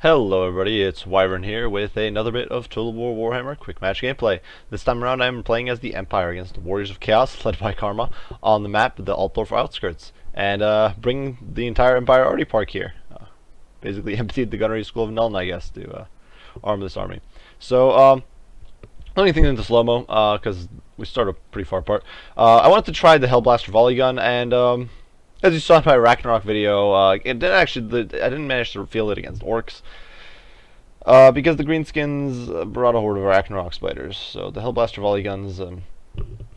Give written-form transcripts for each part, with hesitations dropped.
Hello everybody, it's Wyvern here with another bit of Total War Warhammer quick match gameplay. This time around I'm playing as the Empire against the Warriors of Chaos, led by Karma, on the map, the Altdorf Outskirts, and bring the entire Empire Arty Park here. Basically emptied the Gunnery School of Nuln, I guess, to arm this army. So, only thing into slow-mo, because we started pretty far apart. I wanted to try the Hellblaster volley gun, and as you saw in my Ragnarok video, I didn't manage to field it against orcs. Because the greenskins brought a horde of Ragnarok spiders, so the Hellblaster volley guns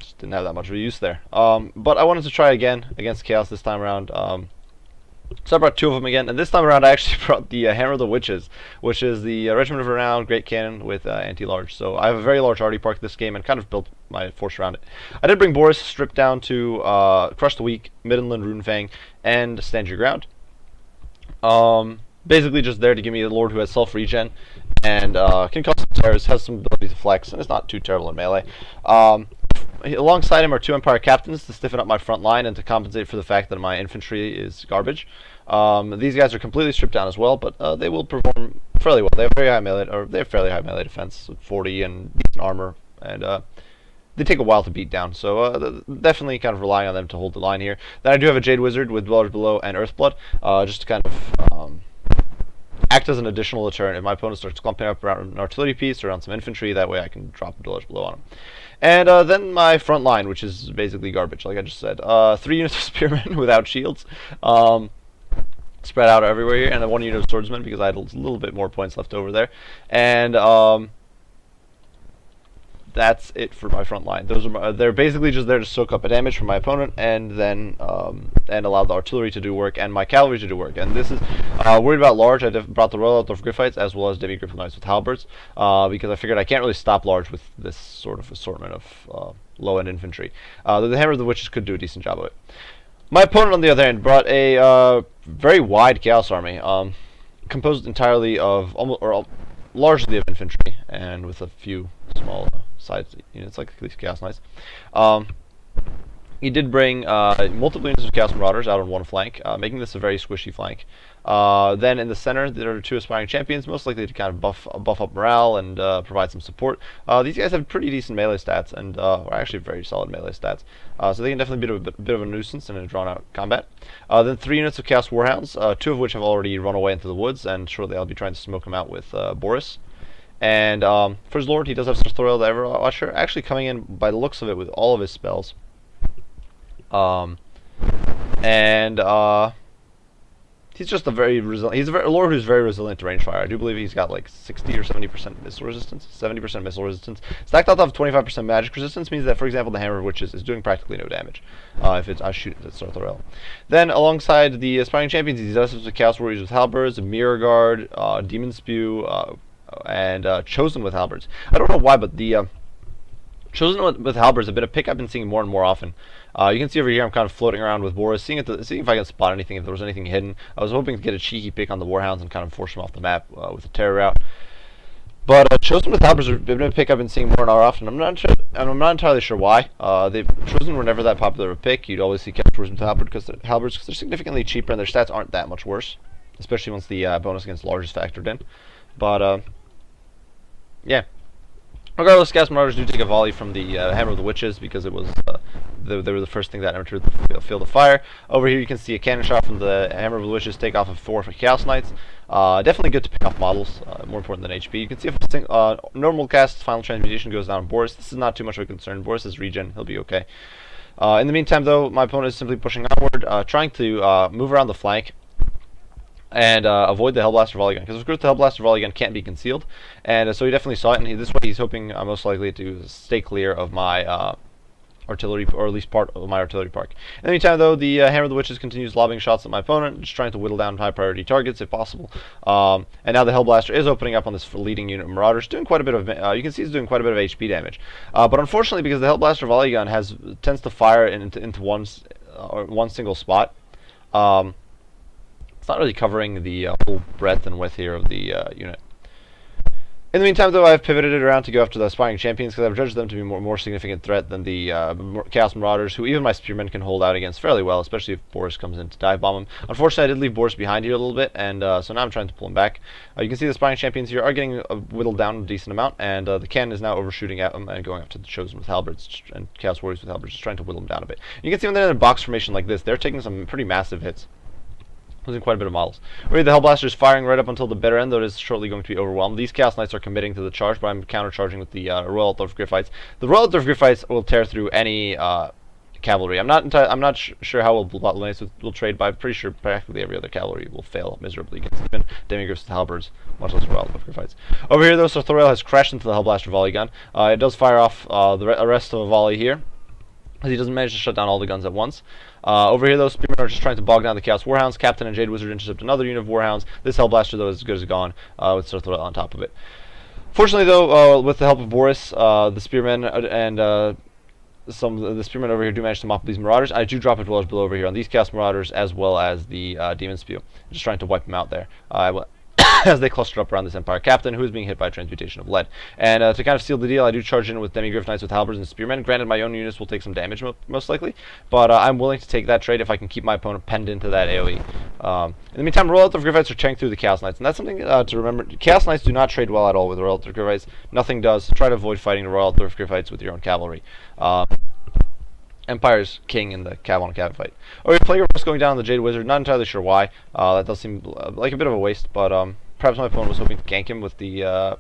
just didn't have that much of a use there. But I wanted to try again against Chaos this time around. So I brought two of them again, and this time around I actually brought the Hammer of the Witches, which is the Regiment of Renown Great Cannon with anti-large. So I have a very large arty park this game and kind of built my force around it. I did bring Boris stripped down to Crush the Weak, Middenland Runefang, and Stand Your Ground. Basically just there to give me a Lord who has self-regen and can cause some tears, has some ability to flex, and it's not too terrible in melee. Alongside him are two Empire Captains to stiffen up my front line and to compensate for the fact that my infantry is garbage. These guys are completely stripped down as well, but they will perform fairly well. They have very high melee, or they have fairly high melee defense, with 40 and decent armor, and they take a while to beat down, so definitely kind of relying on them to hold the line here. Then I do have a Jade Wizard with Dwellers Below and Earthblood, just to kind of act as an additional deterrent if my opponent starts clumping up around an artillery piece or around some infantry. That way I can drop a Dwellers Below on him. And then my front line, which is basically garbage, like I just said. 3 units of Spearmen without shields, spread out everywhere here, and then 1 unit of Swordsmen because I had a little bit more points left over there. And that's it for my front line. Those are they're basically just there to soak up a damage from my opponent, and then and allow the artillery to do work and my cavalry to do work. And this is worried about large. I brought the Royal Altdorf Griffites as well as Demi-Griffin Knights with halberds because I figured I can't really stop large with this sort of assortment of low-end infantry. The Hammer of the Witches could do a decent job of it. My opponent, on the other hand, brought a very wide Chaos army, composed entirely of largely of infantry and with a few small side units like these Chaos Knights. He did bring multiple units of Chaos Marauders out on one flank, making this a very squishy flank. Then in the center, there are two Aspiring Champions, most likely to kind of buff up morale and provide some support. These guys have pretty decent melee stats, and are actually very solid melee stats. So they can definitely be a bit of a nuisance in a drawn-out combat. Then 3 units of Chaos Warhounds, 2 of which have already run away into the woods, and shortly I'll be trying to smoke them out with Boris. And for his Lord, he does have Sartorial the Everwatcher, actually coming in by the looks of it with all of his spells. He's just a very resilient. He's a Lord who's very resilient to range fire. I do believe he's got like 60 or 70% missile resistance, 70% missile resistance. Stacked on top of 25% magic resistance means that, for example, the Hammer of Witches is doing practically no damage if I shoot it at Sartorial. Then alongside the Aspiring Champions, he does have the Chaos Warriors with halberds, Mirror Guard, Demon Spew, and Chosen with halberds. I don't know why, but the Chosen with halberds have been a pick I've been seeing more and more often. You can see over here I'm kind of floating around with Boris, seeing if I can spot anything, if there was anything hidden. I was hoping to get a cheeky pick on the Warhounds and kind of force them off the map with a terror route. But Chosen with halberds have been a pick I've been seeing more and more often. I'm not entirely sure why. Chosen were never that popular of a pick. You'd always see Chaos Warriors with halberds because they're significantly cheaper and their stats aren't that much worse, especially once the bonus against large is factored in. But yeah. Regardless, Chaos Marauders do take a volley from the Hammer of the Witches because it was they were the first thing that entered the field of fire. Over here you can see a cannon shot from the Hammer of the Witches take off of 4 Chaos Knights. Definitely good to pick off models, more important than HP. You can see if normal cast Final Transmutation goes down on Boris. This is not too much of a concern. Boris is regen, he'll be okay. In the meantime though, my opponent is simply pushing onward, trying to move around the flank and avoid the Hellblaster volley gun, because of course the Hellblaster volley gun can't be concealed, and so he definitely saw it, and this way he's hoping most likely to stay clear of my artillery, or at least part of my artillery park. In the meantime though, the Hammer of the Witches continues lobbing shots at my opponent, just trying to whittle down high priority targets if possible. And now the Hellblaster is opening up on this leading unit of Marauders, doing quite a bit of, you can see he's doing quite a bit of HP damage. But unfortunately, because the Hellblaster volley gun tends to fire into one single spot, it's not really covering the whole breadth and width here of the unit. In the meantime, though, I've pivoted it around to go after the Aspiring Champions because I've judged them to be more significant threat than the Chaos Marauders, who even my Spearmen can hold out against fairly well, especially if Boris comes in to dive bomb him. Unfortunately, I did leave Boris behind here a little bit, and so now I'm trying to pull him back. You can see the Aspiring Champions here are getting whittled down a decent amount, and the cannon is now overshooting at them and going after the Chosen with halberds and Chaos Warriors with halberds, just trying to whittle them down a bit. You can see when they're in a box formation like this, they're taking some pretty massive hits. Losing quite a bit of models. Already the Hellblaster is firing right up until the bitter end, though it is shortly going to be overwhelmed. These Chaos Knights are committing to the charge, but I'm countercharging with the Royal Thorf Griffites. The Royal Thorf Griffites will tear through any cavalry. I'm not sure how well Knights will trade, but I'm pretty sure practically every other cavalry will fail miserably against even Demigriffs and Halberds, much less Royal Thorf Griffites. Over here, though, Sartorial has crashed into the Hellblaster volley gun. It does fire off the rest of a volley here, as he doesn't manage to shut down all the guns at once. Over here, those Spearmen are just trying to bog down the Chaos Warhounds. Captain and Jade Wizard intercept another unit of Warhounds. This Hellblaster, though, is as good as gone, with Sartorial on top of it. Fortunately, though, with the help of Boris, the Spearmen and some of the Spearmen over here do manage to mop these Marauders. I do drop a Dweller's Blow over here on these Chaos Marauders, as well as the Demon Spew. Just trying to wipe them out there. As they cluster up around this Empire Captain, who is being hit by a transmutation of lead. And to kind of seal the deal, I do charge in with Demigriff Knights with halberds and spearmen. Granted, my own units will take some damage most likely, but I'm willing to take that trade if I can keep my opponent penned into that AoE. In the meantime, Royal Thorf Griffites are tearing through the Chaos Knights, and that's something to remember. Chaos Knights do not trade well at all with Royal Thorf Griffites. Nothing does. Try to avoid fighting the Royal Thorf Griffites with your own cavalry. Empire's king in the cav on cav fight. Oh, Plague Reverse going down on the Jade Wizard. Not entirely sure why. That does seem like a bit of a waste, but perhaps my opponent was hoping to gank him with the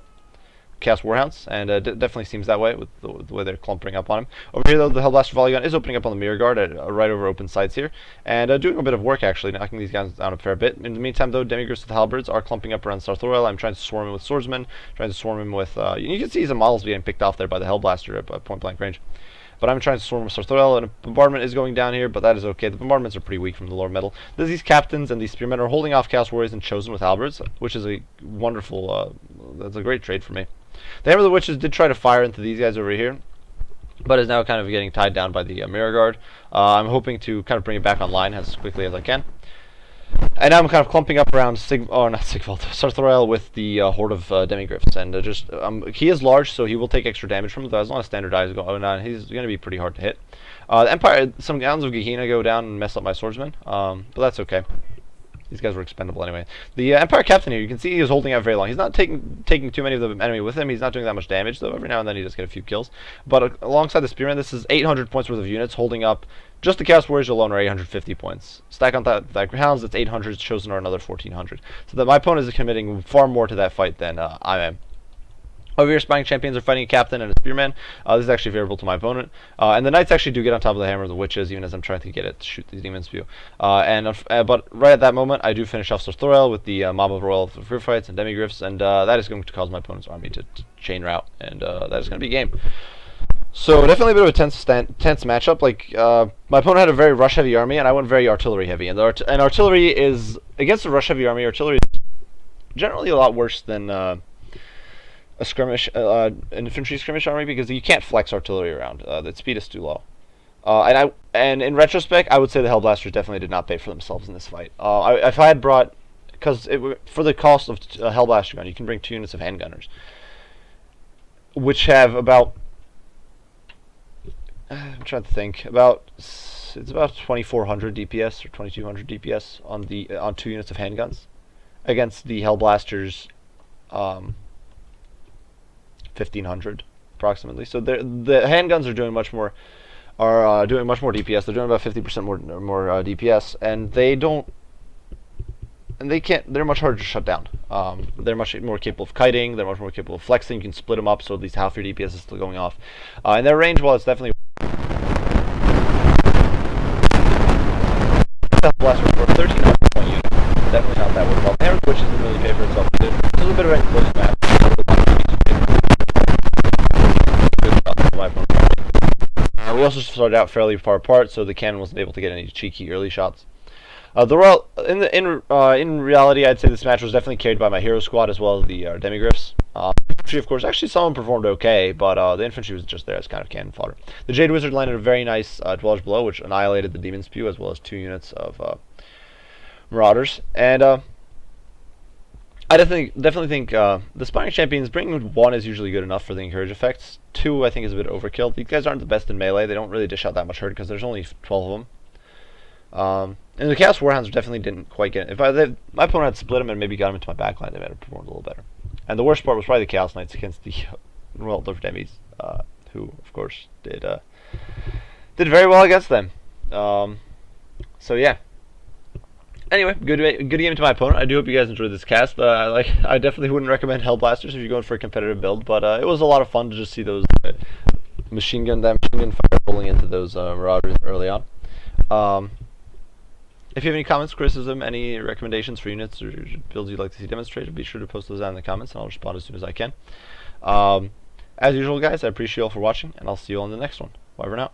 Chaos Warhounds, and it definitely seems that way with the way they're clumping up on him. Over here, though, the Hellblaster Volley Gun is opening up on the Mirror Guard at right over open sides here, and doing a bit of work, actually, knocking these guys down a fair bit. In the meantime, though, Demigriffs with Halberds are clumping up around Sartorial. I'm trying to swarm him with Swordsmen, trying to swarm him with... you can see some models being picked off there by the Hellblaster at point-blank range. But I'm trying to swarm with Sartorial, and a bombardment is going down here, but that is okay. The bombardments are pretty weak from the lower metal. These captains and these spearmen are holding off Chaos Warriors and Chosen with halberds, which is a wonderful, that's a great trade for me. The Hammer of the Witches did try to fire into these guys over here, but is now kind of getting tied down by the Mirror Guard. I'm hoping to kind of bring it back online as quickly as I can. And now I'm kind of clumping up around Sartorial with the horde of Demigriffs, and he is large, so he will take extra damage from it. As long as standard eyes go on, he's going to be pretty hard to hit. The Empire, some gowns of Gehenna go down and mess up my swordsmen, but that's okay. These guys were expendable anyway. The Empire Captain here, you can see he is holding out very long. He's not taking too many of the enemy with him. He's not doing that much damage, though. Every now and then he does get a few kills. But alongside the Spearman, this is 800 points worth of units holding up. Just the Chaos Warriors alone are 850 points. Stack on that Hounds, that's 800. Chosen are another 1400. So that my opponent is committing far more to that fight than I am. Over here, Spying Champions are fighting a Captain and a Spearman. This is actually favorable to my opponent. And the Knights actually do get on top of the Hammer of the Witches, even as I'm trying to get it to shoot the Demon Spew. But right at that moment, I do finish off Sartorial with the mob of Royal Griffites and Demigriffs, and that is going to cause my opponent's army to chain route, and that is going to be game. So definitely a bit of a tense matchup. Like my opponent had a very rush-heavy army, and I went very artillery-heavy. And artillery is, against a rush-heavy army, artillery is generally a lot worse than... a skirmish, an infantry skirmish army, because you can't flex artillery around. The speed is too low. And in retrospect, I would say the Hellblasters definitely did not pay for themselves in this fight. If I had brought, because for the cost of a Hellblaster gun, you can bring 2 units of handgunners, which have about, I'm trying to think, it's about 2400 DPS or 2200 DPS on 2 units of handguns against the Hellblasters. 1500 approximately. So the handguns are doing much more DPS. They're doing about 50% more DPS, and they're much harder to shut down. They're much more capable of kiting. They're much more capable of flexing. You can split them up, so at least half your DPS is still going off. And their range, while it's definitely Blaster for 1300 point unit, definitely not that worthwhile. The Hammer, which doesn't really pay for itself. This is a bit of a close match. We also started out fairly far apart, so the cannon wasn't able to get any cheeky early shots. In reality, I'd say this match was definitely carried by my hero squad as well as the Demigriffs. Infantry, of course, actually some of them performed okay, but the infantry was just there as kind of cannon fodder. The Jade Wizard landed a very nice Dweller's Blow, which annihilated the Demon Spew as well as 2 units of Marauders. And I definitely think the Spawning Champions, bringing 1 is usually good enough for the encourage effects. 2, I think, is a bit overkill. These guys aren't the best in melee. They don't really dish out that much hurt because there's only 12 of them. And the Chaos Warhounds definitely didn't quite get it. If my opponent had split them and maybe got them into my backline, they might have performed a little better. And the worst part was probably the Chaos Knights against the Royal Dwarf Demis, who, of course, did very well against them. So yeah. Anyway, good game to my opponent. I do hope you guys enjoyed this cast. I definitely wouldn't recommend Hellblasters if you're going for a competitive build, but it was a lot of fun to just see those machine gun fire rolling into those Marauders early on. If you have any comments, criticism, any recommendations for units or builds you'd like to see demonstrated, be sure to post those down in the comments, and I'll respond as soon as I can. As usual, guys, I appreciate you all for watching, and I'll see you on the next one. Bye for now.